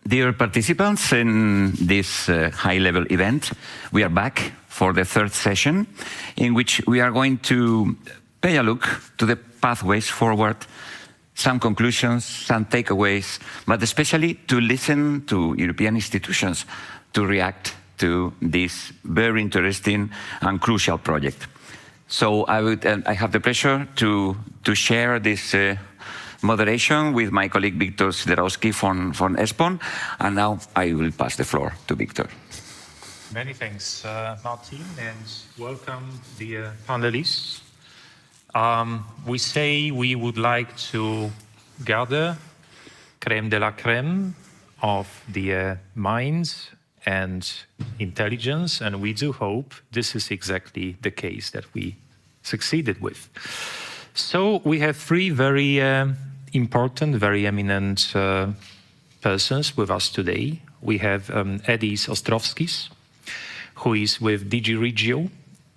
Dear participants in this high-level event, we are back for the third session in which we are going to pay a look to the pathways forward, some conclusions, some takeaways, but especially to listen to European institutions to react to this very interesting and crucial project. So I have the pleasure to share this moderation with my colleague Victor Siderowski from ESPON, and now I will pass the floor to Victor. Many thanks, Martin, and welcome, dear panelists. We say we would like to gather crème de la crème of the minds and intelligence, and we do hope this is exactly the case that we succeeded with. So we have three very important, very eminent persons with us today. We have Edis Ostrovskis, who is with DG Regio,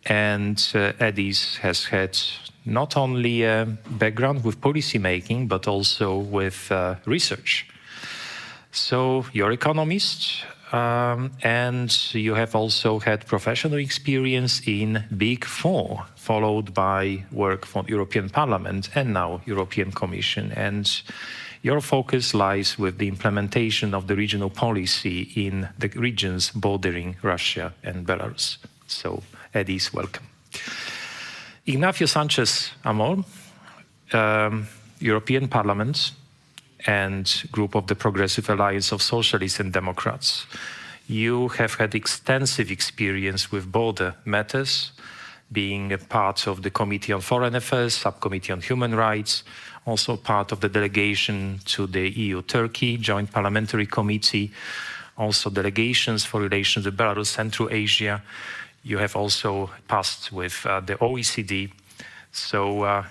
and Edis has had not only a background with policy making, but also with research. So you're economist, and you have also had professional experience in Big Four, followed by work for European Parliament and now European Commission. And your focus lies with the implementation of the regional policy in the regions bordering Russia and Belarus. So, Edis, welcome. Ignacio Sanchez Amor, European Parliament, and group of the Progressive Alliance of Socialists and Democrats. You have had extensive experience with border matters, being a part of the Committee on Foreign Affairs, Subcommittee on Human Rights, also part of the delegation to the EU-Turkey Joint Parliamentary Committee, also delegations for relations with Belarus, Central Asia. You have also passed with the OECD. So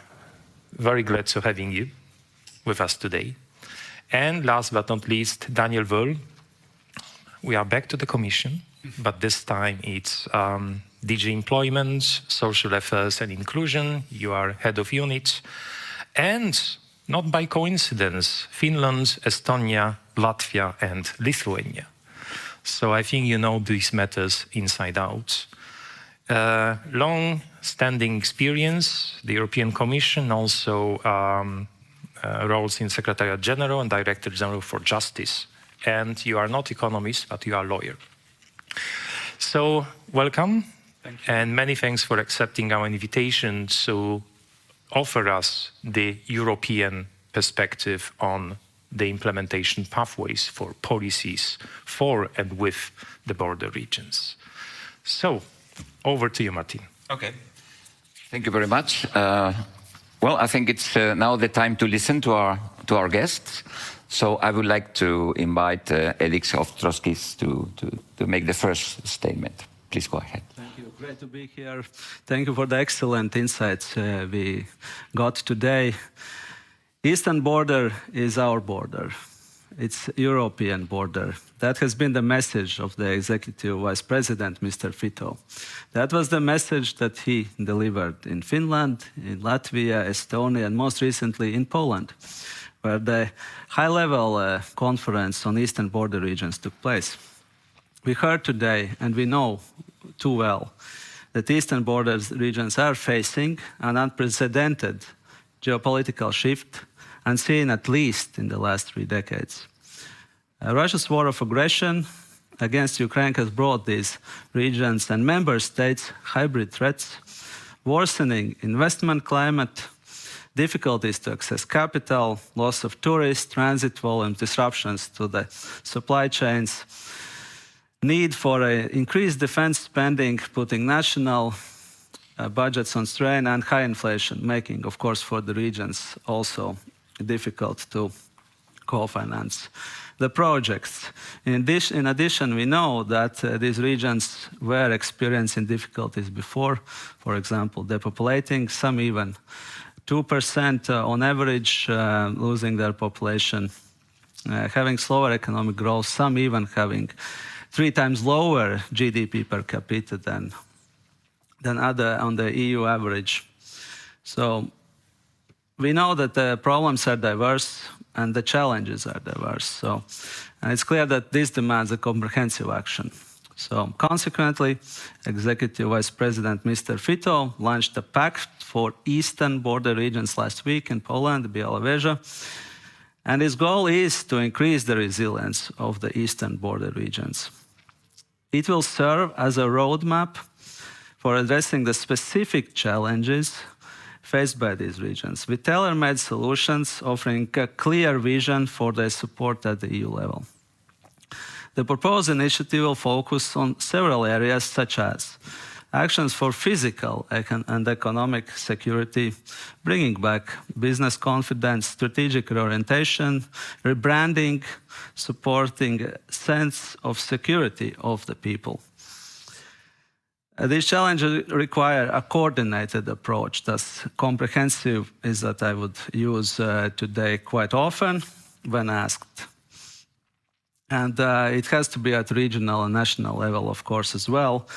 very glad to having you with us today. And last but not least, Daniel Wöll. We are back to the Commission, but this time it's DG Employment, Social Affairs and Inclusion. You are head of unit. And not by coincidence, Finland, Estonia, Latvia and Lithuania. So I think you know these matters inside out. Long-standing experience, the European Commission, also roles in Secretariat General and Director General for Justice. And you are not economist, but you are a lawyer. So welcome. Thank you. And many thanks for accepting our invitation to offer us the European perspective on the implementation pathways for policies for and with the border regions. So, over to you, Martin. Okay. Thank you very much. Well, I think it's now the time to listen to our guests. So I would like to invite Edis Ostrovskis to make the first statement. Please go ahead. Thank you. Great to be here. Thank you for the excellent insights we got today. Eastern border is our border. It's European border. That has been the message of the Executive Vice President, Mr. Fito. That was the message that he delivered in Finland, in Latvia, Estonia, and most recently in Poland, where the high-level conference on Eastern border regions took place. We heard today, and we know too well, that Eastern border regions are facing an unprecedented geopolitical shift, unseen at least in the last 3 decades. Russia's war of aggression against Ukraine has brought these regions and member states hybrid threats, worsening investment climate, difficulties to access capital, loss of tourists, transit volumes, disruptions to the supply chains, need for increased defense spending, putting national budgets on strain, and high inflation, making, of course, for the regions also difficult to co-finance the projects. In addition, we know that these regions were experiencing difficulties before, for example, depopulating, some even 2% on average losing their population, having slower economic growth, some even having 3 times lower GDP per capita than other on the EU average. So we know that the problems are diverse, and the challenges are diverse. So, and it's clear that this demands a comprehensive action. So consequently, Executive Vice President Mr. Fito launched a pact for eastern border regions last week in Poland, Białowieża, and his goal is to increase the resilience of the eastern border regions. It will serve as a roadmap for addressing the specific challenges faced by these regions, with tailor-made solutions offering a clear vision for their support at the EU level. The proposed initiative will focus on several areas such as actions for physical and economic security, bringing back business confidence, strategic reorientation, rebranding, supporting a sense of security of the people. These challenges require a coordinated approach. Thus, comprehensive is that I would use today quite often when asked. And it has to be at regional and national level, of course, as well.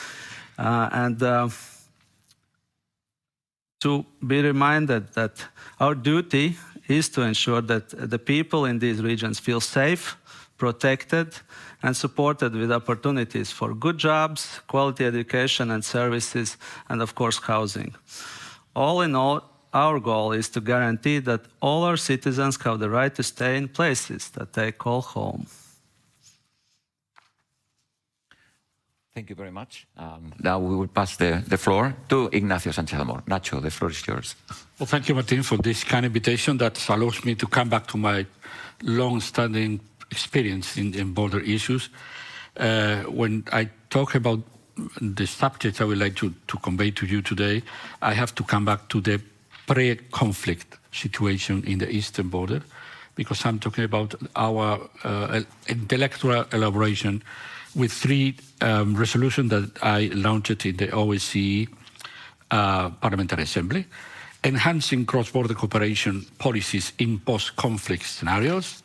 To be reminded that our duty is to ensure that the people in these regions feel safe, protected, and supported with opportunities for good jobs, quality education and services, and of course, housing. All in all, our goal is to guarantee that all our citizens have the right to stay in places that they call home. Thank you very much. Now we will pass the floor to Ignacio Sánchez Amor. Nacho, the floor is yours. Well, thank you, Martin, for this kind invitation that allows me to come back to my long-standing experience in border issues. When I talk about the subject I would like to convey to you today, I have to come back to the pre-conflict situation in the eastern border, because I'm talking about our intellectual elaboration with three resolutions that I launched in the OSCE Parliamentary Assembly: enhancing cross-border cooperation policies in post-conflict scenarios,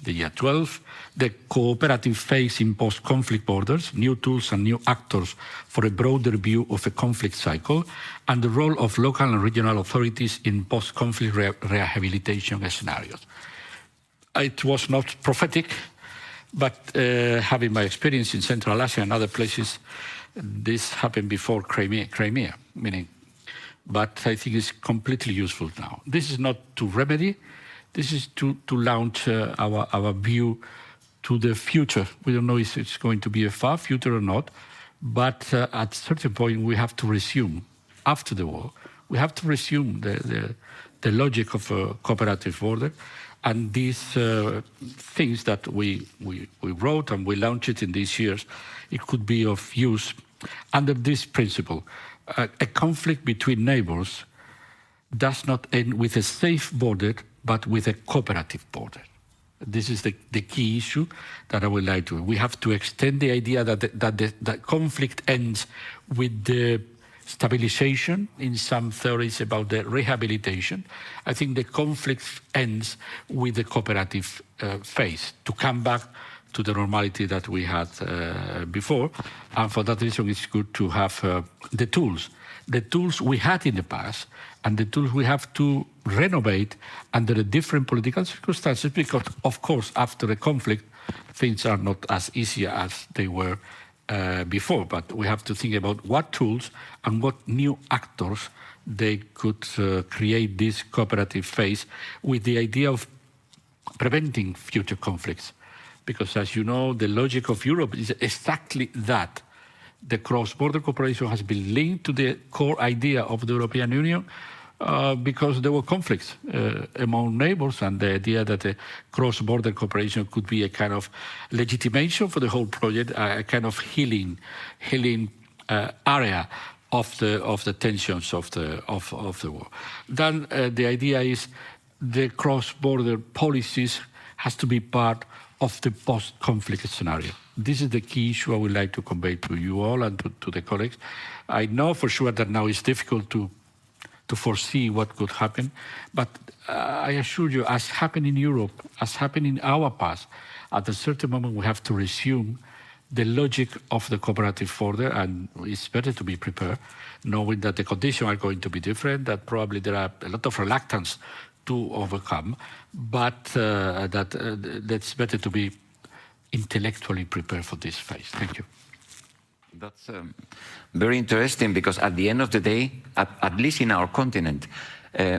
the year 12, the cooperative phase in post-conflict borders, new tools and new actors for a broader view of a conflict cycle, and the role of local and regional authorities in post-conflict rehabilitation scenarios. It was not prophetic, but having my experience in Central Asia and other places, this happened before Crimea, meaning, but I think it's completely useful now. This is not to remedy, this is to launch our view to the future. We don't know if it's going to be a far future or not, but at a certain point we have to resume, after the war, we have to resume the logic of a cooperative border. And these things that we wrote and we launched in these years, it could be of use under this principle. A conflict between neighbors does not end with a safe border, but with a cooperative border. This is the key issue that I would like to. We have to extend the idea that the conflict ends with the stabilization in some theories about the rehabilitation. I think the conflict ends with the cooperative phase, to come back to the normality that we had before. And for that reason, it's good to have the tools we had in the past, and the tools we have to renovate under the different political circumstances, because, of course, after the conflict, things are not as easy as they were before, but we have to think about what tools and what new actors they could create this cooperative phase with the idea of preventing future conflicts. Because, as you know, the logic of Europe is exactly that. The cross-border cooperation has been linked to the core idea of the European Union because there were conflicts among neighbors, and the idea that the cross-border cooperation could be a kind of legitimation for the whole project, a kind of healing area of the tensions of the war. Then the idea is the cross-border policies has to be part of the post-conflict scenario. This is the key issue I would like to convey to you all and to the colleagues. I know for sure that now it's difficult to foresee what could happen, but I assure you, as happened in Europe, as happened in our past, at a certain moment we have to resume the logic of the cooperative border, and it's better to be prepared, knowing that the conditions are going to be different, that probably there are a lot of reluctance to overcome, but that's better to be intellectually prepared for this phase. Thank you. That's very interesting, because at the end of the day, at least in our continent,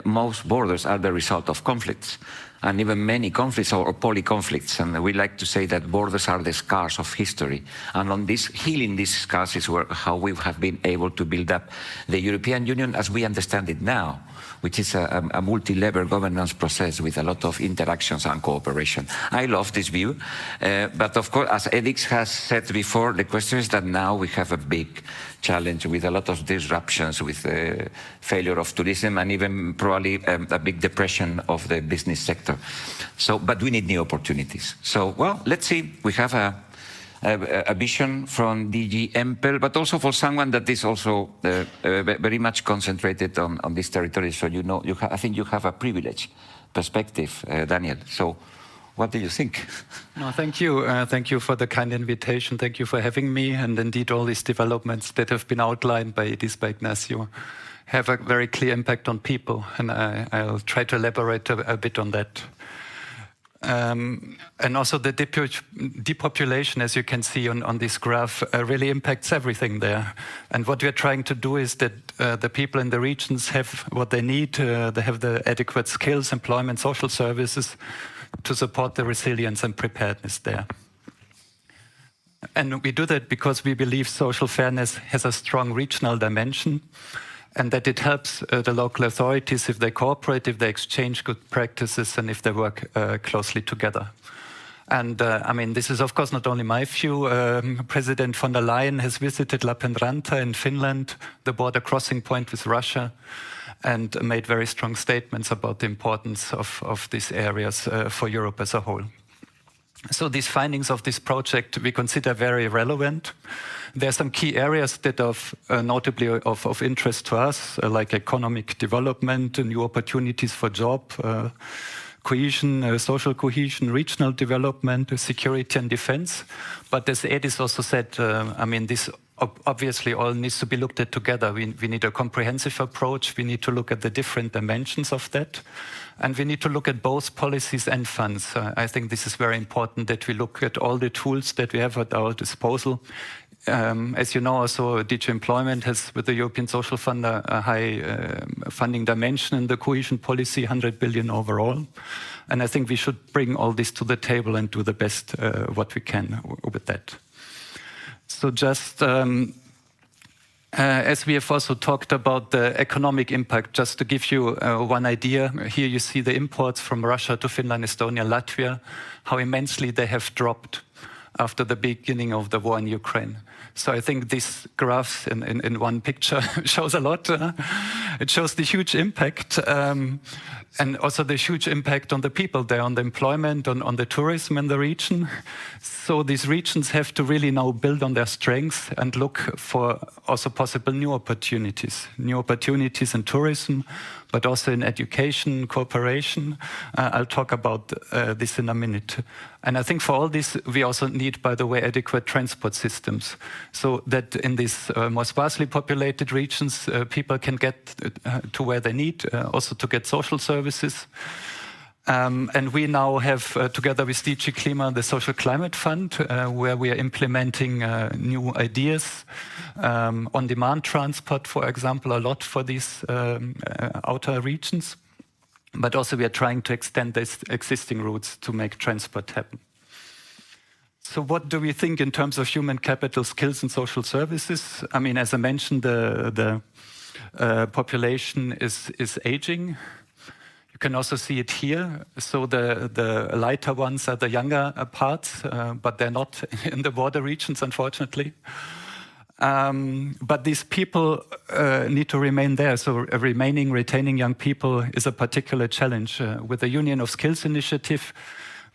most borders are the result of conflicts, and even many conflicts or poly-conflicts. And we like to say that borders are the scars of history. And on this, healing these scars is how we have been able to build up the European Union as we understand it now, which is a multi-level governance process with a lot of interactions and cooperation. I love this view, but of course, as Edix has said before, the question is that now we have a big challenge with a lot of disruptions, with the failure of tourism, and even probably a big depression of the business sector. So, but we need new opportunities. So, well, let's see. We have a vision from DG Empel, but also for someone that is also very much concentrated on this territory. So I think you have a privileged perspective, Daniel. So what do you think? No, thank you. Thank you for the kind invitation. Thank you for having me. And indeed, all these developments that have been outlined by Ignacio have a very clear impact on people. And I'll try to elaborate a bit on that. And also the depopulation, as you can see on this graph, really impacts everything there. And what we're trying to do is that the people in the regions have what they need. They have the adequate skills, employment, social services to support the resilience and preparedness there. And we do that because we believe social fairness has a strong regional dimension, and that it helps the local authorities if they cooperate, if they exchange good practices, and if they work closely together. And I mean, this is of course not only my view. President von der Leyen has visited Lappeenranta in Finland, the border crossing point with Russia, and made very strong statements about the importance of these areas for Europe as a whole. So these findings of this project we consider very relevant. There are some key areas that are notably of interest to us, like economic development, new opportunities for job cohesion, social cohesion, regional development, security and defense. But as Edis also said, I mean, this obviously all needs to be looked at together. We need a comprehensive approach. We need to look at the different dimensions of that. And we need to look at both policies and funds. I think this is very important, that we look at all the tools that we have at our disposal. As you know, also DG Employment has, with the European Social Fund, a high funding dimension in the cohesion policy, 100 billion overall. And I think we should bring all this to the table and do the best what we can with that. So just as we have also talked about the economic impact, just to give you one idea, here you see the imports from Russia to Finland, Estonia, Latvia, how immensely they have dropped after the beginning of the war in Ukraine. So I think this graph in one picture shows a lot. It shows the huge impact and also the huge impact on the people there, on the employment, on the tourism in the region. So these regions have to really now build on their strengths and look for also possible new opportunities in tourism, but also in education, cooperation. I'll talk about this in a minute. And I think for all this, we also need, by the way, adequate transport systems, so that in these more sparsely populated regions, people can get to where they need, also to get social services. And we now have, together with DG Klima, the Social Climate Fund, where we are implementing new ideas. On-demand transport, for example, a lot for these outer regions. But also we are trying to extend these existing routes to make transport happen. So what do we think in terms of human capital, skills and social services? I mean, as I mentioned, the population is aging. You can also see it here. So the lighter ones are the younger parts, but they're not in the border regions, unfortunately. But these people need to remain there. So retaining young people is a particular challenge. With the Union of Skills initiative,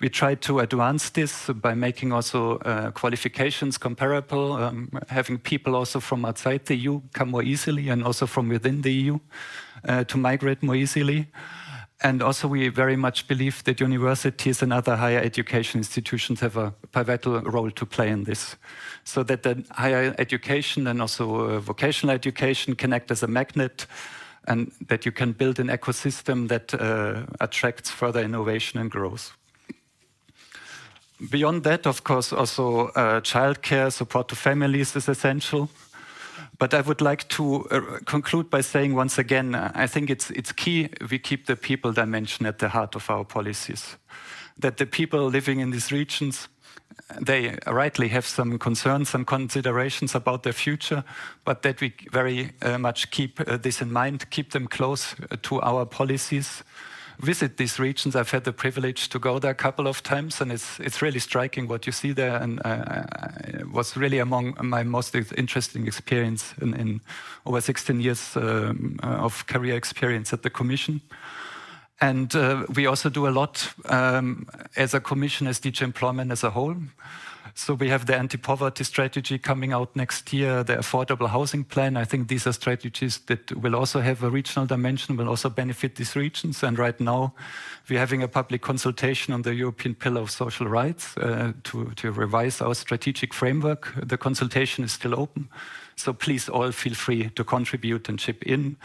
we try to advance this by making also qualifications comparable, having people also from outside the EU come more easily, and also from within the EU to migrate more easily. And also we very much believe that universities and other higher education institutions have a pivotal role to play in this, so that the higher education and also vocational education can act as a magnet and that you can build an ecosystem that attracts further innovation and growth. Beyond that, of course, also childcare, support to families is essential. But I would like to conclude by saying once again, I think it's key we keep the people dimension at the heart of our policies. That the people living in these regions, they rightly have some concerns, some considerations about their future, but that we very much keep this in mind, keep them close to our policies, visit these regions. I've had the privilege to go there a couple of times, and it's really striking what you see there, and it was really among my most interesting experience in over 16 years of career experience at the Commission. And we also do a lot as a Commission, as DG Employment as a whole. So we have the anti-poverty strategy coming out next year, the affordable housing plan. I think these are strategies that will also have a regional dimension, will also benefit these regions. And right now, we're having a public consultation on the European Pillar of Social Rights to revise our strategic framework. The consultation is still open. So please all feel free to contribute and chip in.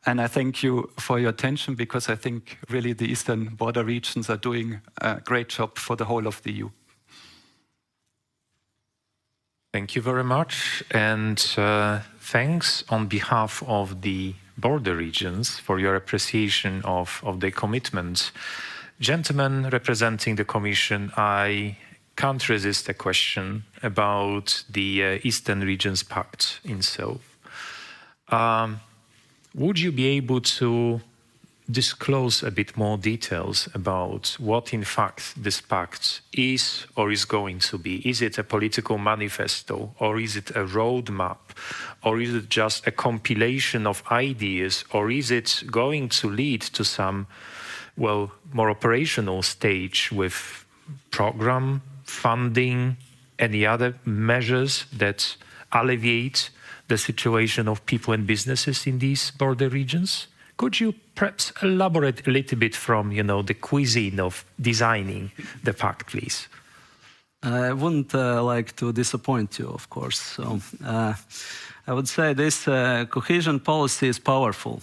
And I thank you for your attention, because I think really the eastern border regions are doing a great job for the whole of the EU. Thank you very much, and thanks on behalf of the border regions for your appreciation of their commitment. Gentlemen representing the Commission, I can't resist a question about the Eastern Regions Pact itself. Would you be able to disclose a bit more details about what in fact this pact is or is going to be? Is it a political manifesto, or is it a roadmap, or is it just a compilation of ideas, or is it going to lead to some, well, more operational stage with program, funding, any other measures that alleviate the situation of people and businesses in these border regions? Could you perhaps elaborate a little bit from, the cuisine of designing the pact, please? I wouldn't like to disappoint you, of course. So I would say this cohesion policy is powerful,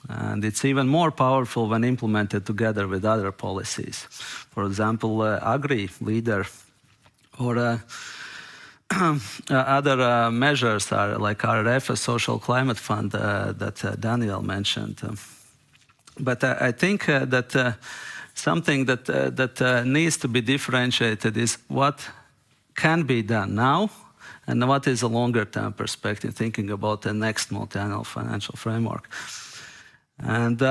and it's even more powerful when implemented together with other policies. For example, Agri leader or other measures are like RRF, a social climate fund that Daniel mentioned. But I think that something that needs to be differentiated is what can be done now and what is a longer-term perspective, thinking about the next multi-annual financial framework. And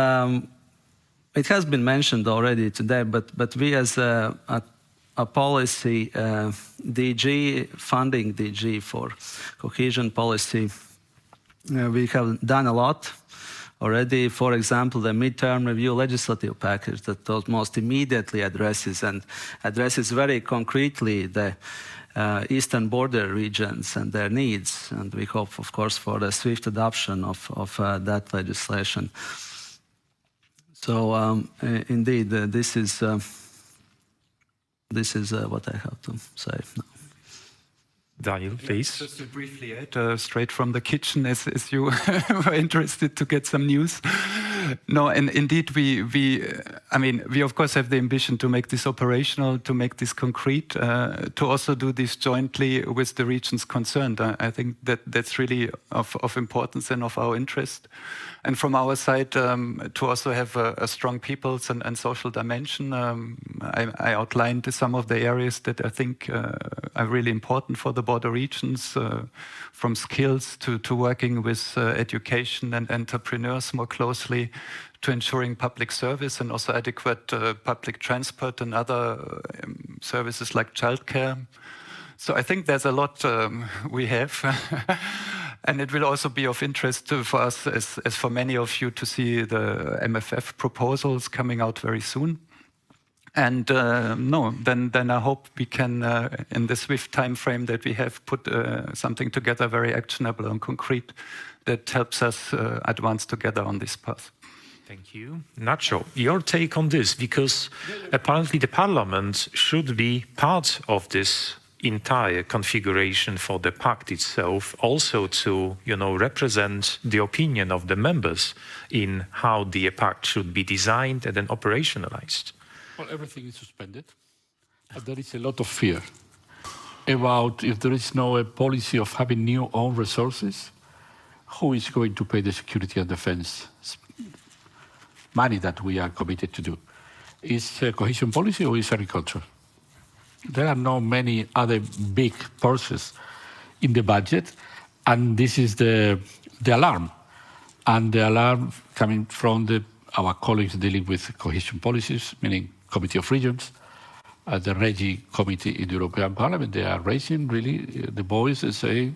it has been mentioned already today, but we as a policy DG, funding DG for cohesion policy, we have done a lot already. For example, the midterm review legislative package that most immediately addresses very concretely the eastern border regions and their needs. And we hope, of course, for the swift adoption of that legislation. So indeed, this is what I have to say now. Daniel, please. Just to briefly add, straight from the kitchen, as you were interested to get some news. No, and indeed, we of course have the ambition to make this operational, to make this concrete, to also do this jointly with the regions concerned. I think that's really of importance and of our interest. And from our side, to also have a strong people's and social dimension. I outlined some of the areas that I think are really important for the border regions, from skills to working with education and entrepreneurs more closely, to ensuring public service and also adequate public transport and other services like childcare. So I think there's a lot we have. And it will also be of interest for us, as for many of you, to see the MFF proposals coming out very soon. And then I hope we can, in the swift time frame that we have, put something together very actionable and concrete that helps us advance together on this path. Thank you. Nacho, your take on this, because apparently the Parliament should be part of this entire configuration for the pact itself, also to represent the opinion of the members in how the pact should be designed and then operationalized? Well, everything is suspended, but there is a lot of fear about if there is no policy of having new own resources, who is going to pay the security and defense money that we are committed to do? Is cohesion policy or is agriculture? There are not many other big purses in the budget, and this is the alarm. And the alarm coming from our colleagues dealing with cohesion policies, meaning Committee of Regions, the Regi Committee in the European Parliament, they are raising really the voice and saying,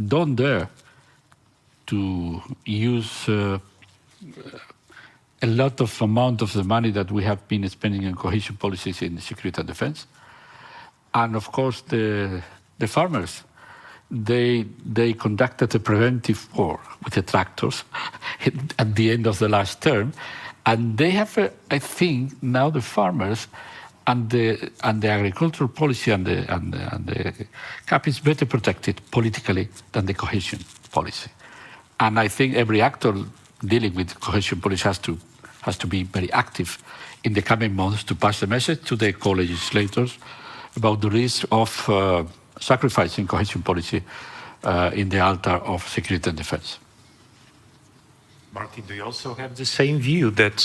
don't dare to use a lot of amount of the money that we have been spending on cohesion policies in security and defense. And of course, the farmers, they conducted a preventive war with the tractors at the end of the last term. And they have, I think, now the farmers and the agricultural policy and the CAP is better protected politically than the cohesion policy. And I think every actor dealing with cohesion policy has to be very active in the coming months to pass the message to the co-legislators about the risk of sacrificing cohesion policy in the altar of security and defense. Martin, do you also have the same view that,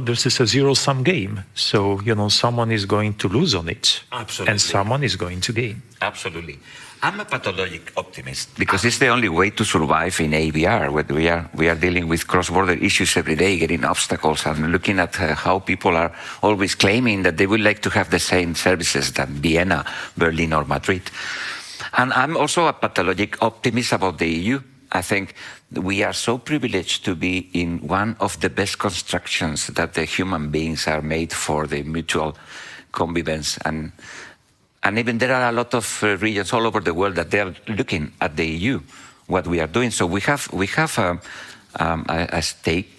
this is a zero-sum game? So, someone is going to lose on it. Absolutely. And someone is going to gain. Absolutely. I'm a pathologic optimist because it's the only way to survive in ABR, where we are dealing with cross-border issues every day, getting obstacles and looking at how people are always claiming that they would like to have the same services than Vienna, Berlin or Madrid. And I'm also a pathologic optimist about the EU. I think we are so privileged to be in one of the best constructions that the human beings are made for the mutual convivence. And even there are a lot of regions all over the world that they are looking at the EU, what we are doing. So we have a stake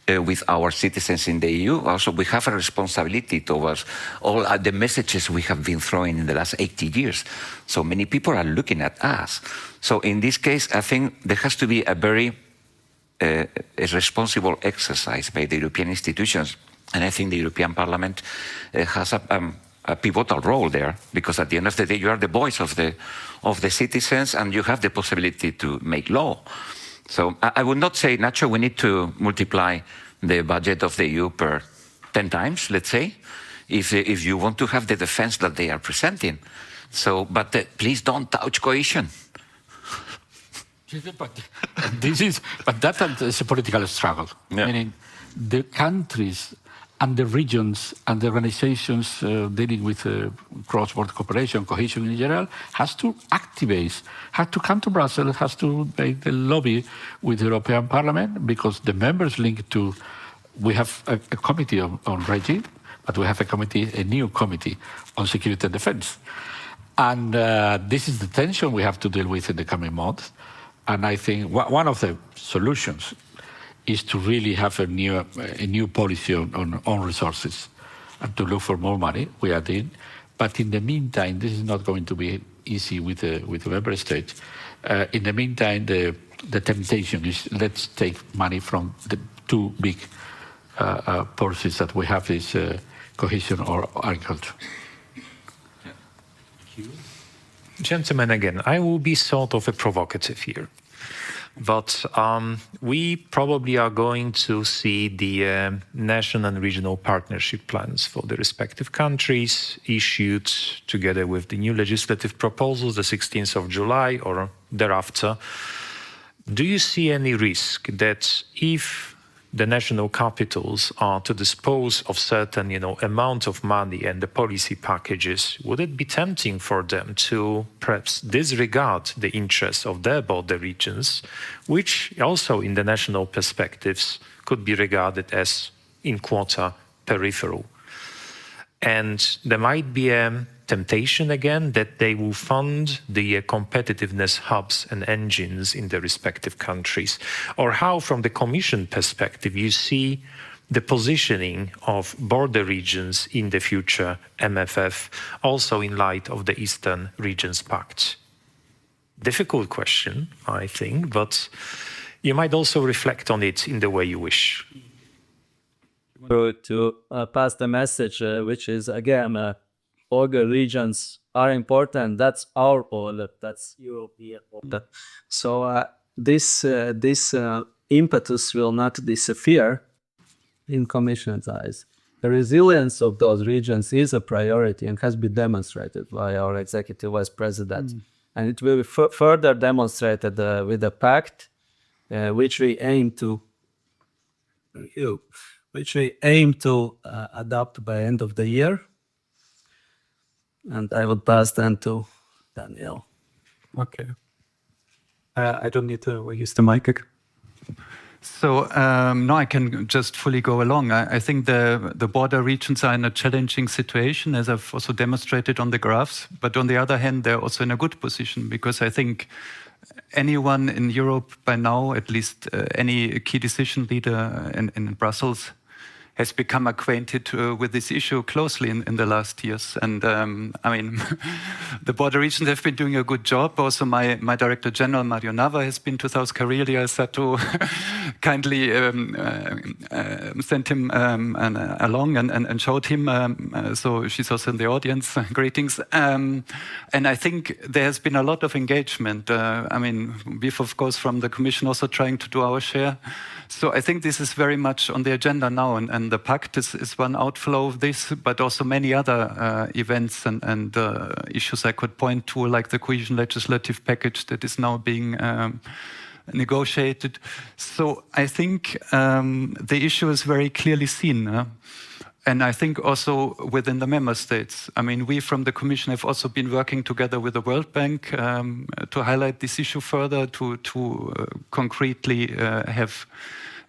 with our citizens in the EU. Also, we have a responsibility towards all the messages we have been throwing in the last 80 years. So many people are looking at us. So in this case, I think there has to be a very responsible exercise by the European institutions. And I think the European Parliament has a pivotal role there, because at the end of the day, you are the voice of the citizens, and you have the possibility to make law. So I would not say, Nacho, we need to multiply the budget of the EU per 10 times, let's say, if you want to have the defense that they are presenting. So, but please don't touch cohesion. But that is a political struggle. Yeah. Meaning the countries and the regions and the organizations dealing with cross-border cooperation, cohesion in general, has to activate, has to come to Brussels, has to make the lobby with the European Parliament, because the members linked to, we have a committee on Regi, but we have a new committee on security and defense. And this is the tension we have to deal with in the coming months. And I think one of the solutions is to really have a new policy on resources and to look for more money. We are doing. But in the meantime, this is not going to be easy with the member states. In the meantime, the temptation is, let's take money from the two big purses that we have, this cohesion or agriculture. Gentlemen, again, I will be sort of a provocative here. But we probably are going to see the national and regional partnership plans for the respective countries issued together with the new legislative proposals, the 16th of July or thereafter. Do you see any risk that if the national capitals are to dispose of certain, amount of money and the policy packages, would it be tempting for them to perhaps disregard the interests of their border regions, which also in the national perspectives could be regarded as, in quota, peripheral? And there might be a temptation again that they will fund the competitiveness hubs and engines in the respective countries. Or how, from the Commission perspective, you see the positioning of border regions in the future MFF, also in light of the Eastern Regions Pact? Difficult question, I think, but you might also reflect on it in the way you wish. To pass the message, which is again, border regions are important. That's our border. That's European border. So this impetus will not disappear in Commission's eyes. The resilience of those regions is a priority and has been demonstrated by our Executive Vice President. And it will be further demonstrated with the pact, which we aim to adopt by end of the year. And I would pass then to Daniel. Okay. I don't need to use the mic. So no, I can just fully go along. I think the border regions are in a challenging situation, as I've also demonstrated on the graphs. But on the other hand, they're also in a good position, because I think anyone in Europe by now, at least any key decision leader in Brussels, has become acquainted with this issue closely in the last years. And I mean, the border regions have been doing a good job. Also, my Director General, Mario Nava, has been to South Karelia. Satu kindly sent him along and showed him. So she's also in the audience. Greetings. And I think there has been a lot of engagement. I mean, we've, of course, from the Commission also trying to do our share. So I think this is very much on the agenda now, and the pact is one outflow of this, but also many other events and issues I could point to, like the cohesion legislative package that is now being negotiated. So I think the issue is very clearly seen. And I think also within the member states. I mean, we from the Commission have also been working together with the World Bank to highlight this issue further, to concretely have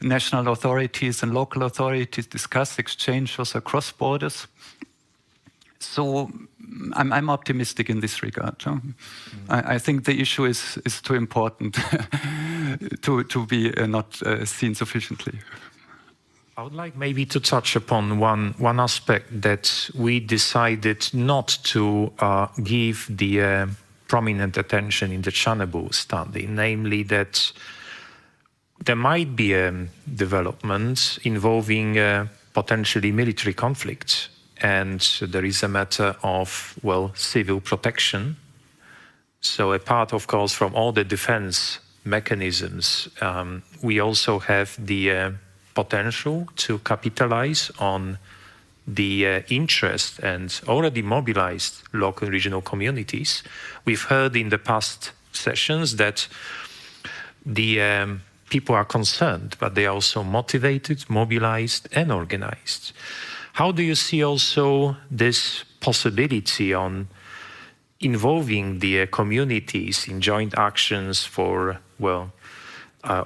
national authorities and local authorities discuss, exchange also across borders. So I'm optimistic in this regard. I think the issue is too important to be not seen sufficiently. I would like maybe to touch upon one aspect that we decided not to give the prominent attention in the Chernobyl study, namely that there might be a development involving potentially military conflict, and there is a matter of, well, civil protection. So apart, of course, from all the defense mechanisms, we also have the potential to capitalize on the interest and already mobilized local and regional communities. We've heard in the past sessions that the people are concerned, but they are also motivated, mobilized, and organized. How do you see also this possibility on involving the communities in joint actions for, well,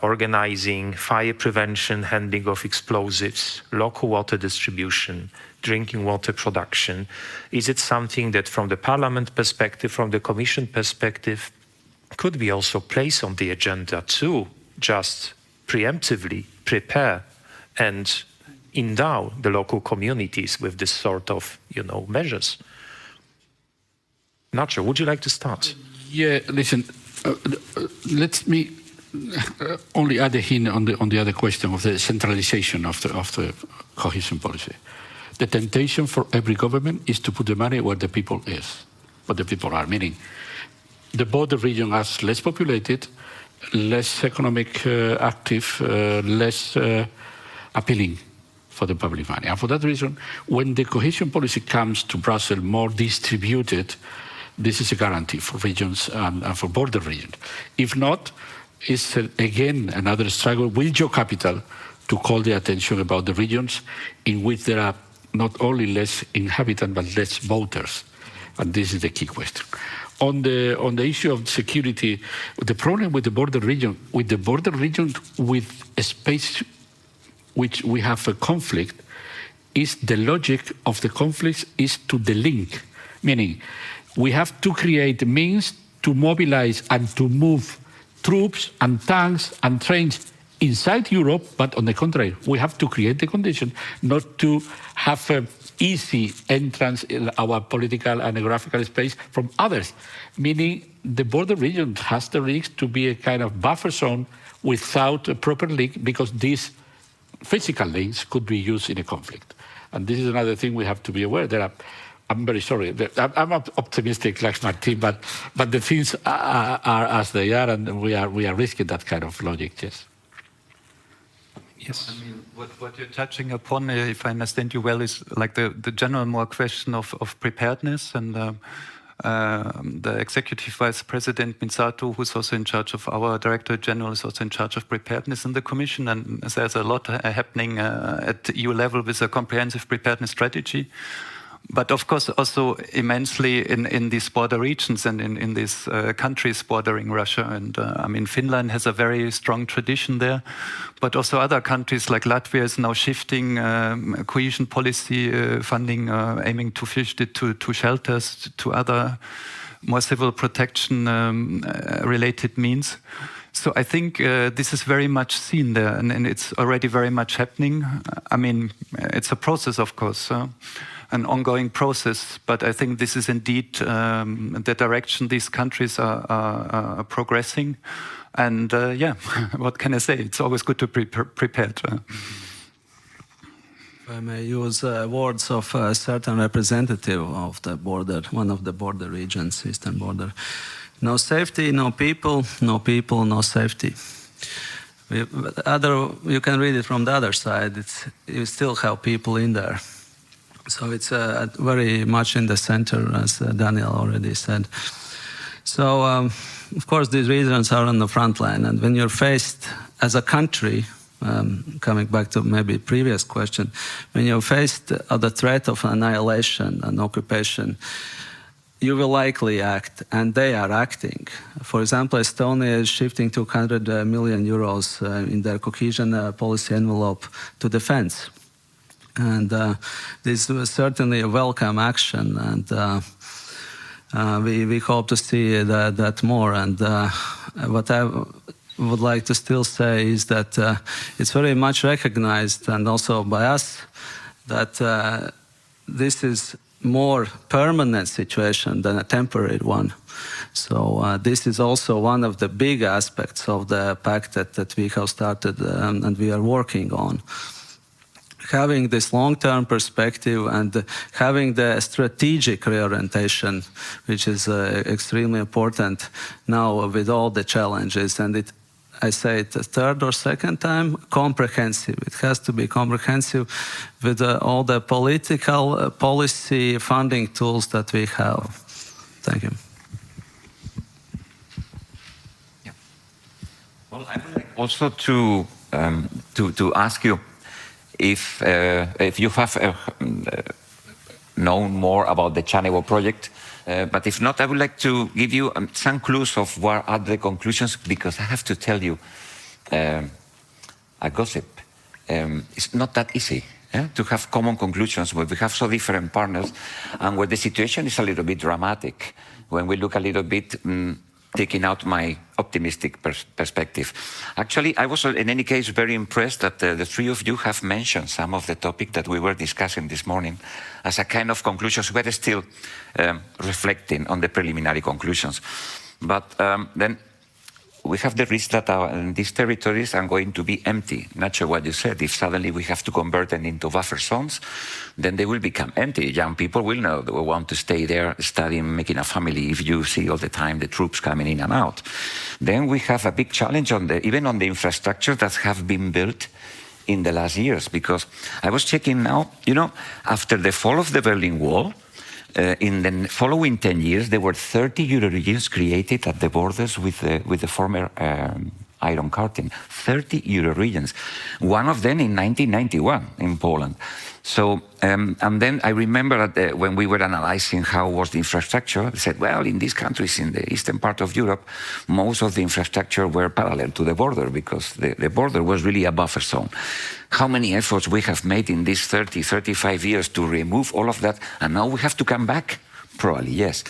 organizing fire prevention, handling of explosives, local water distribution, drinking water production? Is it something that from the Parliament perspective, from the Commission perspective, could be also placed on the agenda to just preemptively prepare and endow the local communities with this sort of, measures? Nacho, would you like to start? Yeah, listen, let me only add a hint on the other question of the centralization of the cohesion policy. The temptation for every government is to put the money where the people is, where the people are, meaning the border region is less populated, less economic active, less appealing for the public money. And for that reason, when the cohesion policy comes to Brussels more distributed, this is a guarantee for regions and for border regions. If not, it's again another struggle with your capital to call the attention about the regions in which there are not only less inhabitants but less voters. And this is the key question. On the issue of security, the problem with the border region with a space which we have a conflict, is the logic of the conflict is to the link, meaning we have to create means to mobilize and to move troops and tanks and trains inside Europe, but on the contrary, we have to create the condition not to have an easy entrance in our political and geographical space from others, meaning the border region has the risk to be a kind of buffer zone without a proper link, because these physical links could be used in a conflict. And this is another thing we have to be aware. I'm very sorry. I'm optimistic like Martin, but the things are as they are, and we are risking that kind of logic. Yes. Yes. I mean, what you're touching upon, if I understand you well, is like the general more question of preparedness, and the Executive Vice President Minzato, who's also in charge of our Director General, is also in charge of preparedness in the Commission, and there's a lot happening at EU level with a comprehensive preparedness strategy. But of course, also immensely in these border regions and in these countries bordering Russia. And I mean, Finland has a very strong tradition there, but also other countries like Latvia is now shifting cohesion policy funding, aiming to shift it to shelters, to other more civil protection related means. So I think this is very much seen there, and it's already very much happening. I mean, it's a process, of course. An ongoing process, but I think this is indeed the direction these countries are progressing. And yeah, what can I say? It's always good to be prepared. If I may use words of a certain representative of the border, one of the border regions, eastern border. No safety, no people, no people, no safety. You can read it from the other side. You still have people in there. So it's very much in the center, as Daniel already said. So, of course, these regions are on the front line. And when you're faced as a country, coming back to maybe previous question, when you're faced at the threat of annihilation and occupation, you will likely act, and they are acting. For example, Estonia is shifting 200 million euros in their cohesion policy envelope to defense. And this was certainly a welcome action, and we hope to see that more. And what I would like to still say is that it's very much recognized, and also by us, that this is more permanent situation than a temporary one. So this is also one of the big aspects of the pact that we have started and we are working on. Having this long-term perspective and having the strategic reorientation, which is extremely important now with all the challenges. And I say it the third or second time, comprehensive. It has to be comprehensive with all the political policy funding tools that we have. Thank you. Yeah. Well, I would like also to ask you, if you have known more about the Chanevo project, but if not, I would like to give you some clues of what are the conclusions, because I have to tell you a gossip. It's not that easy to have common conclusions where we have so different partners and where the situation is a little bit dramatic. When we look a little bit taking out my optimistic perspective. Actually, I was, in any case, very impressed that the three of you have mentioned some of the topic that we were discussing this morning as a kind of conclusions. We're still reflecting on the preliminary conclusions. But then we have the risk that these territories are going to be empty. Not sure what you said. If suddenly we have to convert them into buffer zones, then they will become empty. Young people will not want to stay there studying, making a family, if you see all the time the troops coming in and out. Then we have a big challenge even on the infrastructure that have been built in the last years. Because I was checking now, after the fall of the Berlin Wall, in the following 10 years, there were 30 Euroregions created at the borders with the former Iron Curtain. 30 Euroregions. One of them in 1991 in Poland. So, and then I remember that when we were analyzing how was the infrastructure, they said, well, in these countries in the eastern part of Europe, most of the infrastructure were parallel to the border because the border was really a buffer zone. How many efforts we have made in these 30, 35 years to remove all of that, and now we have to come back? Probably, yes.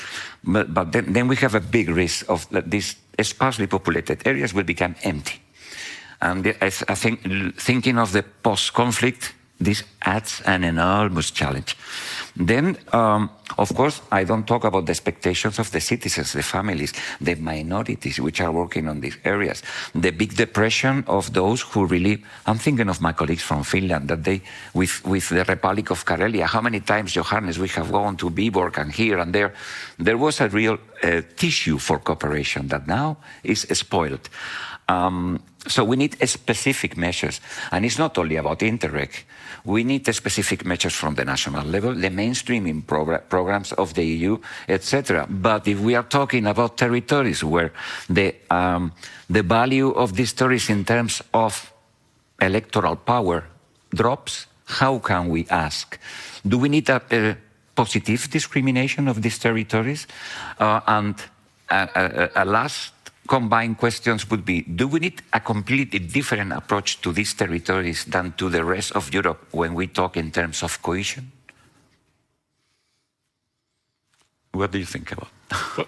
But then we have a big risk of that these sparsely populated areas will become empty. And I think thinking of the post-conflict, this adds an enormous challenge. Then, of course, I don't talk about the expectations of the citizens, the families, the minorities which are working on these areas, the big depression of those who really, I'm thinking of my colleagues from Finland, that they, with the Republic of Karelia, how many times, Johannes, we have gone to Viborg and here and there was a real tissue for cooperation that now is spoiled. So we need specific measures, and it's not only about Interreg. We need specific measures from the national level, the mainstreaming programs of the EU, etc. But if we are talking about territories where the value of these territories in terms of electoral power drops, how can we ask? Do we need a positive discrimination of these territories? And a last combined questions would be, do we need a completely different approach to these territories than to the rest of Europe when we talk in terms of cohesion? What do you think about? Well,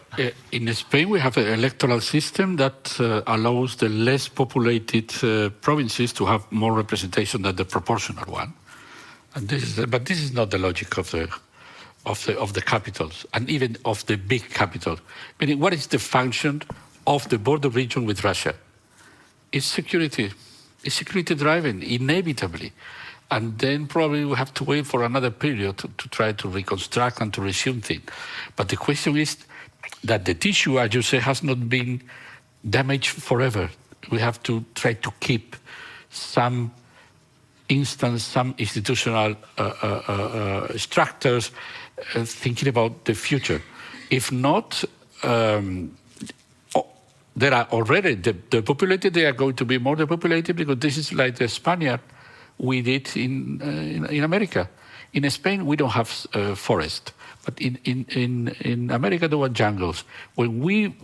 in Spain, we have an electoral system that allows the less populated provinces to have more representation than the proportional one. And but this is not the logic of the capitals, and even of the big capital. Meaning, what is the function of the border region with Russia? It's security. It's security driven, inevitably. And then probably we have to wait for another period to try to reconstruct and to resume things. But the question is that the tissue, as you say, has not been damaged forever. We have to try to keep some instance, some institutional structures thinking about the future. If not, there are already depopulated, they are going to be more depopulated because this is like the Spaniard we did in America. In Spain, we don't have forest, but in America, there were jungles. When we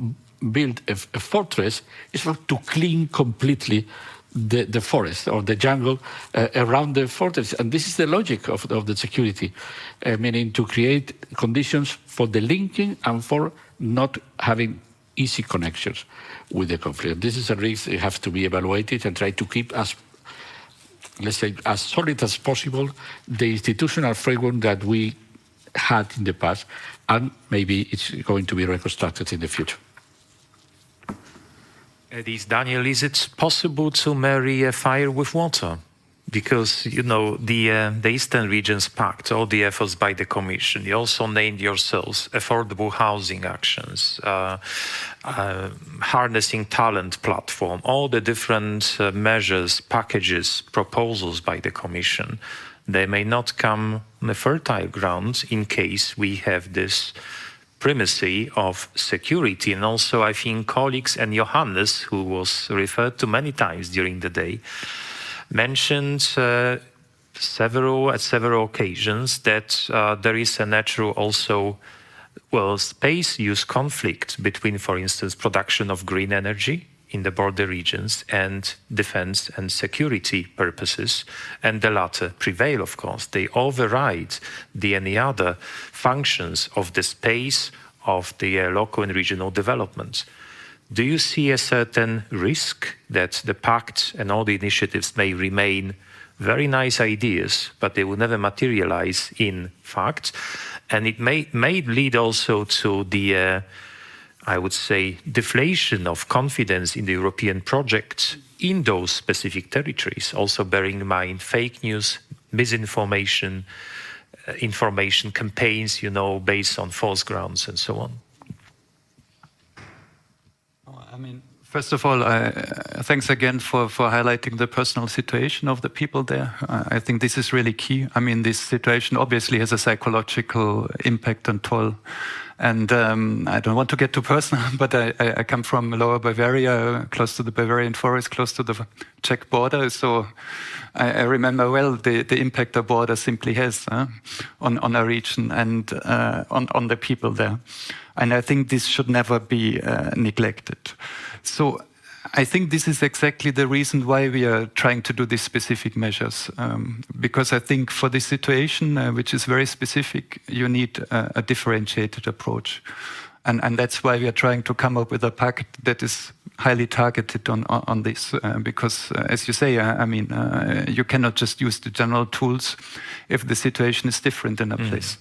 build a fortress, it's not to clean completely the forest or the jungle around the fortress. And this is the logic of the security, meaning to create conditions for the linking and for not having easy connections with the conflict. This is a risk that has to be evaluated and try to keep as, let's say, as solid as possible the institutional framework that we had in the past, and maybe it's going to be reconstructed in the future. Daniel, is it possible to marry a fire with water? Because, you know, the Eastern Regions Pact, all the efforts by the Commission, you also named yourselves affordable housing actions, harnessing talent platform, all the different measures, packages, proposals by the Commission, they may not come on a fertile ground in case we have this primacy of security. And also, I think colleagues and Johannes, who was referred to many times during the day, mentioned several occasions that there is a natural also, well, space use conflict between, for instance, production of green energy in the border regions and defense and security purposes, and the latter prevail, of course. They override any other functions of the space of the local and regional development. Do you see a certain risk that the pact and all the initiatives may remain very nice ideas, but they will never materialize in fact? And it may lead also to the, I would say, deflation of confidence in the European project in those specific territories, also bearing in mind fake news, misinformation, information campaigns, you know, based on false grounds and so on. I mean, first of all, thanks again for highlighting the personal situation of the people there. I think this is really key. I mean, this situation obviously has a psychological impact and toll. And I don't want to get too personal, but I come from Lower Bavaria, close to the Bavarian forest, close to the Czech border. So I remember well the impact a border simply has on a region and on the people there. And I think this should never be neglected. So I think this is exactly the reason why we are trying to do these specific measures. Because I think for this situation, which is very specific, you need a differentiated approach. And that's why we are trying to come up with a pact that is highly targeted on this, because as you say, you cannot just use the general tools if the situation is different in a place.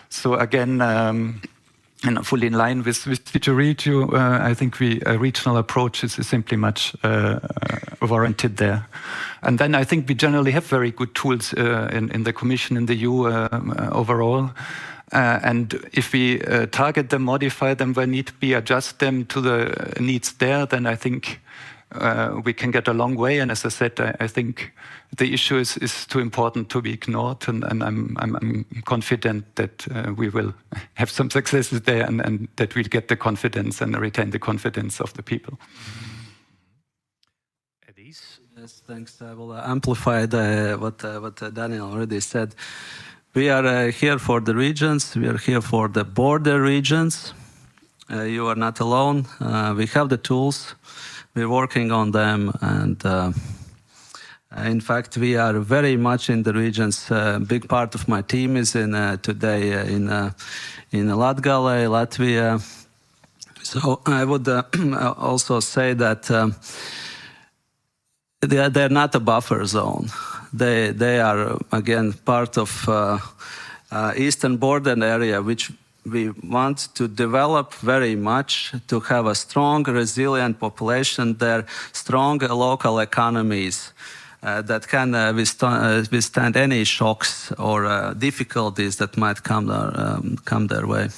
So again, and fully in line with Vitorino, I think a regional approach is simply much warranted there. And then I think we generally have very good tools in the Commission, in the EU overall. And if we target them, modify them where need be, adjust them to the needs there, then I think we can get a long way. And as I said, I think the issue is too important to be ignored. And I'm confident that we will have some successes there and that we'll get the confidence and retain the confidence of the people. Yes, thanks. I will amplify what Daniel already said. We are here for the regions. We are here for the border regions. You are not alone. We have the tools. We're working on them. And in fact, we are very much in the regions. A big part of my team is today in Latgale, Latvia. So I would also say that they're not a buffer zone. They are, again, part of eastern border area, which we want to develop very much, to have a strong, resilient population there, strong local economies that can withstand any shocks or difficulties that might come their way.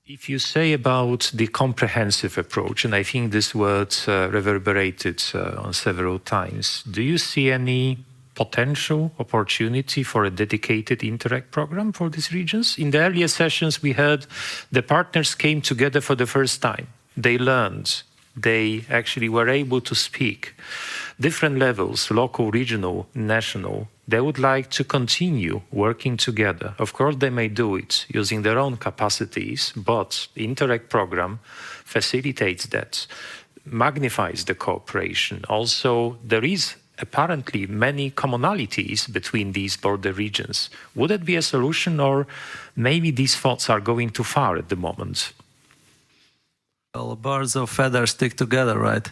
If you say about the comprehensive approach, and I think this word reverberated on several times, do you see any potential opportunity for a dedicated Interreg program for these regions? In the earlier sessions, we heard the partners came together for the first time. They learned. They actually were able to speak. Different levels, local, regional, national, they would like to continue working together. Of course, they may do it using their own capacities, but the Interreg program facilitates that, magnifies the cooperation. Also, there is apparently many commonalities between these border regions. Would it be a solution, or maybe these thoughts are going too far at the moment? Well, birds of feathers stick together, right?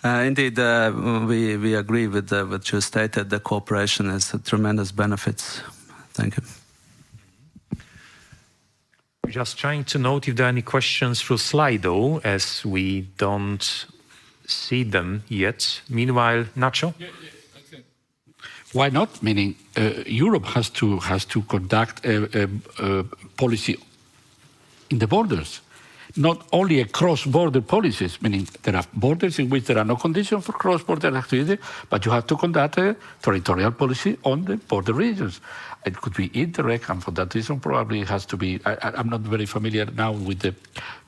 Indeed, we agree with what you stated. The cooperation has tremendous benefits. Thank you. Just trying to note if there are any questions through Slido, as we don't see them yet. Meanwhile, Nacho? Why not? Meaning, Europe has to conduct a policy in the borders. Not only a cross-border policies, meaning there are borders in which there are no conditions for cross-border activity, but you have to conduct a territorial policy on the border regions. It could be Interreg, and for that reason probably it has to be, I'm not very familiar now with the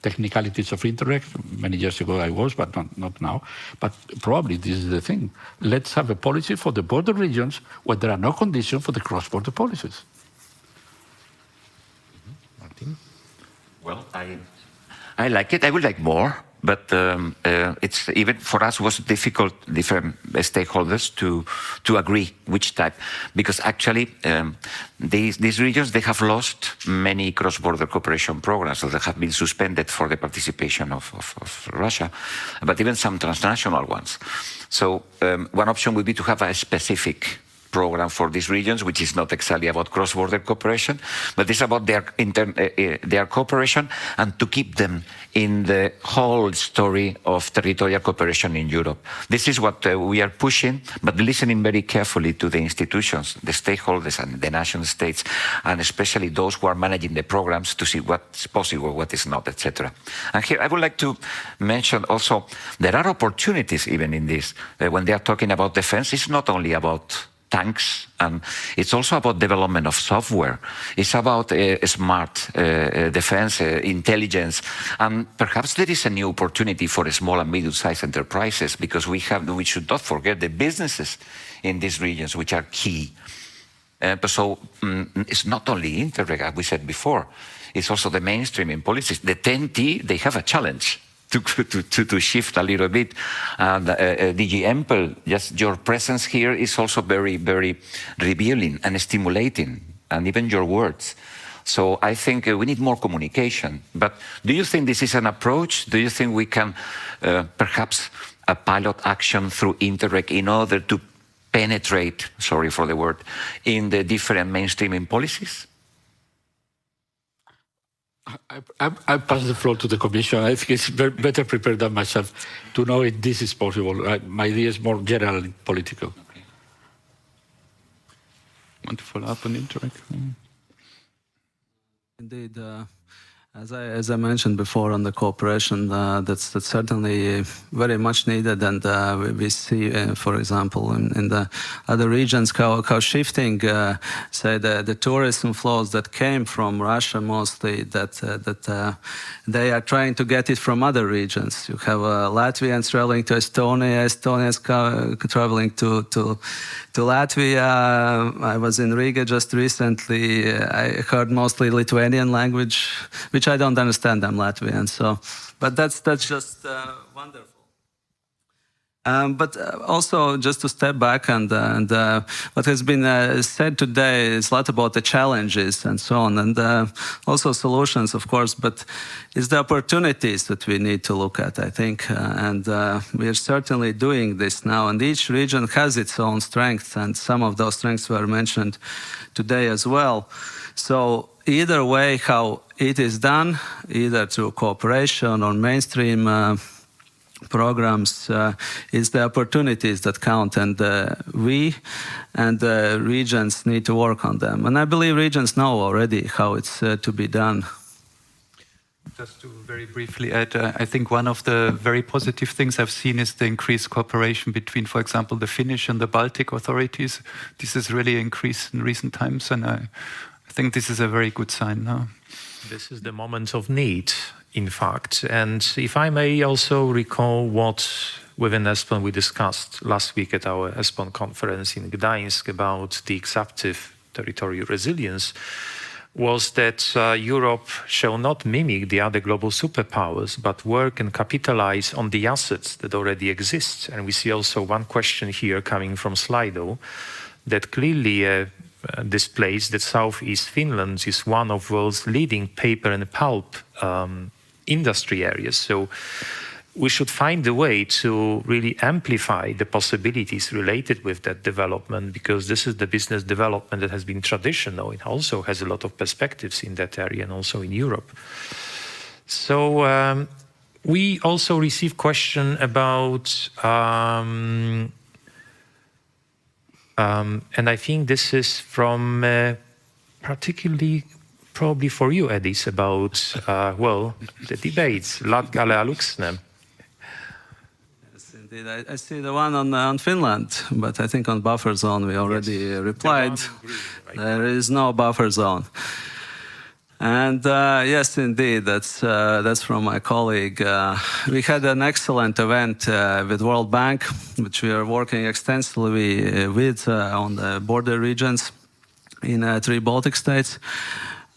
technicalities of Interreg. Many years ago I was, but not now. But probably this is the thing. Let's have a policy for the border regions where there are no conditions for the cross-border policies. Martin? Well, I like it. I would like more, but it's even for us was difficult, different stakeholders to agree which type, because actually these regions, they have lost many cross-border cooperation programs, so they have been suspended for the participation of Russia, but even some transnational ones. So one option would be to have a specific program for these regions, which is not exactly about cross-border cooperation, but it's about their cooperation and to keep them in the whole story of territorial cooperation in Europe. This is what we are pushing, but listening very carefully to the institutions, the stakeholders and the nation states, and especially those who are managing the programs to see what's possible, what is not, etc. And here I would like to mention also, there are opportunities even in this. When they are talking about defense, it's not only about tanks, and it's also about development of software. It's about smart defense, intelligence, and perhaps there is a new opportunity for small and medium-sized enterprises, because we should not forget the businesses in these regions, which are key. So it's not only Interreg, as we said before, it's also the mainstreaming policies. The 10T, they have a challenge to shift a little bit. And DG Empel, just your presence here is also very, very revealing and stimulating, and even your words. So I think we need more communication. But do you think this is an approach? Do you think we can perhaps a pilot action through Interreg in order to penetrate, sorry for the word, in the different mainstreaming policies? I pass the floor to the Commission. I think it's better prepared than myself to know if this is possible. My idea is more general and political. Okay. Want to follow up on Interreg? Indeed, as I mentioned before on the cooperation, that's certainly very much needed, and we see, for example, in the other regions how shifting, say the tourism flows that came from Russia mostly, that they are trying to get it from other regions. You have Latvians traveling to Estonia, Estonians traveling to Latvia. I was in Riga just recently. I heard mostly Lithuanian language, which I don't understand. I'm Latvian, so, but that's just wonderful. But also, just to step back and what has been said today is a lot about the challenges and so on, and also solutions, of course. But it's the opportunities that we need to look at, I think, and we are certainly doing this now. And each region has its own strengths, and some of those strengths were mentioned today as well. So either way, how it is done, either through cooperation or mainstream programs, is the opportunities that count, and we and the regions need to work on them. And I believe regions know already how it's to be done. Just to very briefly add, I think one of the very positive things I've seen is the increased cooperation between, for example, the Finnish and the Baltic authorities. This has really increased in recent times, and I think this is a very good sign now. This is the moment of need, in fact. And if I may also recall what within ESPON we discussed last week at our ESPON conference in Gdańsk about the exaptive territorial resilience, was that Europe shall not mimic the other global superpowers, but work and capitalize on the assets that already exist. And we see also one question here coming from Slido that clearly displays that Southeast Finland is one of the world's leading paper and pulp industry areas. So we should find a way to really amplify the possibilities related with that development, because this is the business development that has been traditional. It also has a lot of perspectives in that area and also in Europe. So we also received question about and I think this is from particularly probably for you, Edis, about, well, the debates, Latgale aluksne. Yes, indeed. I see the one on Finland, but I think on buffer zone we already replied. There is no buffer zone. And yes, indeed, that's from my colleague. We had an excellent event with World Bank, which we are working extensively with on the border regions in 3 Baltic states.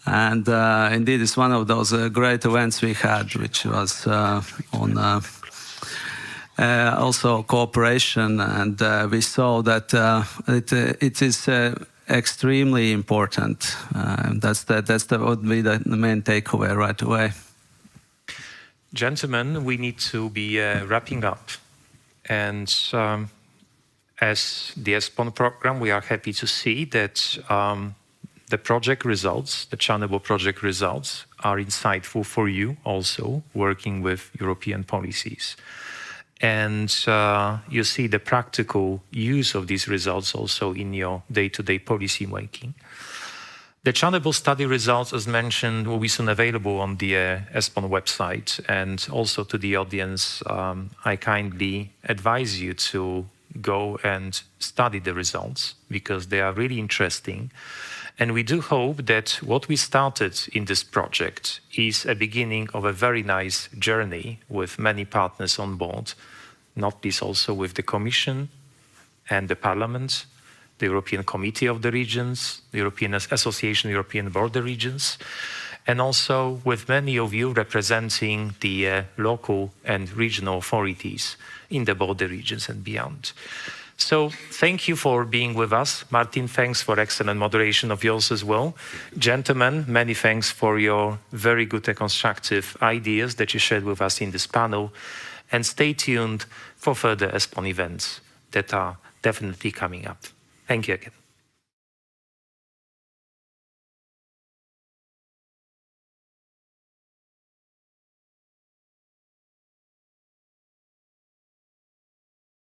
And indeed, it's one of those great events we had, which was on also cooperation. And we saw that it is extremely important. That would be the main takeaway right away. Gentlemen, we need to be wrapping up. And as the ESPON program, we are happy to see that the project results, the Chernobyl project results, are insightful for you also, working with European policies. And you see the practical use of these results also in your day-to-day policy making. The Chernobyl study results, as mentioned, will be soon available on the ESPON website. And also to the audience, I kindly advise you to go and study the results, because they are really interesting. And we do hope that what we started in this project is a beginning of a very nice journey with many partners on board, not least also with the Commission and the Parliament, the European Committee of the Regions, the European Association of European Border Regions, and also with many of you representing the local and regional authorities in the border regions and beyond. So thank you for being with us. Martin, thanks for excellent moderation of yours as well. Gentlemen, many thanks for your very good and constructive ideas that you shared with us in this panel. And stay tuned for further ESPON events that are definitely coming up. Thank you again.